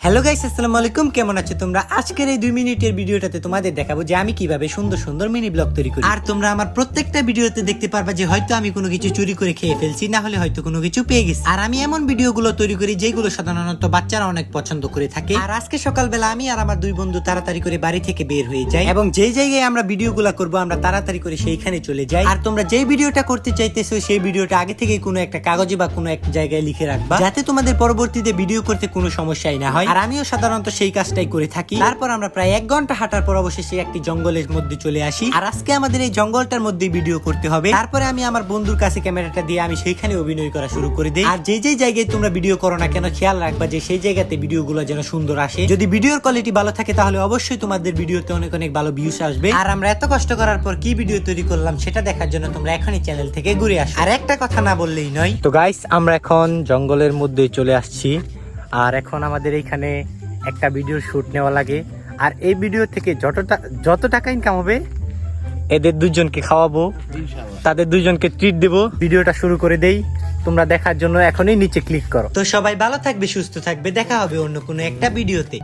Hello guys, আসসালামু আলাইকুম। কেমন আছো তোমরা? আজকের এই 2 মিনিটের ভিডিওটাতে তোমাদের দেখাবো যে আমি কিভাবে সুন্দর সুন্দর মিনি ব্লগ তৈরি করি। আর তোমরা আমার প্রত্যেকটা ভিডিওতে দেখতে পারবা যে হয়তো আমি কোনো কিছু চুরি করে খেয়ে ফেলছি, না হলে হয়তো কোনো কিছু পেয়ে গেছি। আর আমি এমন ভিডিওগুলো তৈরি করি যেগুলো সাধারণত বাচ্চারা অনেক পছন্দ করে থাকে। আর আজকে সকালবেলা আমি আর আমার 2 বন্ধু তাড়াতাড়ি করে বাড়ি থেকে বের হয়ে যাই এবং যেই জায়গায় আমরা ভিডিওগুলো করব আমরা তাড়াতাড়ি করে সেইখানে চলে যাই। আর তোমরা যেই ভিডিওটা করতে চাইতেছো সেই ভিডিওটা আগে থেকে কোনো একটা কাগজে বা কোনো এক জায়গায় লিখে রাখবা, যাতে তোমাদের পরবর্তীতে ভিডিও করতে কোনো সমস্যাই না হয়। আর আমিও সাধারণত সেই কাজটাই করে থাকি। তারপর আমরা প্রায় 1 ঘন্টা হাঁটার পর অবশেষে একটি জঙ্গলের মধ্যে চলে আসি। আর আজকে আমাদের এই জঙ্গলটার মধ্যে ভিডিও করতে হবে। তারপরে আমি আমার বন্ধুর কাছে ক্যামেরাটা দিয়ে আমি সেইখানে অভিনয় করা শুরু করে দিই। আর যেই জায়গায় তোমরা ভিডিও করো না কেন খেয়াল রাখবা যে সেই জায়গাতে ভিডিওগুলো যেন সুন্দর আসে। যদি ভিডিওর কোয়ালিটি ভালো থাকে তাহলে অবশ্যই তোমাদের ভিডিওতে অনেক অনেক ভালো ভিউজ আসবে। আর আমরা এত কষ্ট করার পর কি ভিডিও তৈরি করলাম সেটা দেখার জন্য তোমরা এখনই চ্যানেল থেকে ঘুরে আসো। আর একটা কথা না বললেই নয়। তো গাইস, আমরা এখন জঙ্গলের মধ্যে চলে আসছি। আর এখন আমাদের এইখানে একটা ভিডিওর শুট নেওয়া লাগে। আর এই ভিডিও থেকে যত টাকা ইনকাম হবে এদের 2 জনকে খাওয়াবো, তাদের 2 জনকে ট্রিট দেবো। ভিডিওটা শুরু করে দেই, তোমরা দেখার জন্য এখনই নিচে ক্লিক করো। তো সবাই ভালো থাকবে, সুস্থ থাকবে, দেখা হবে অন্য কোনো একটা ভিডিওতে।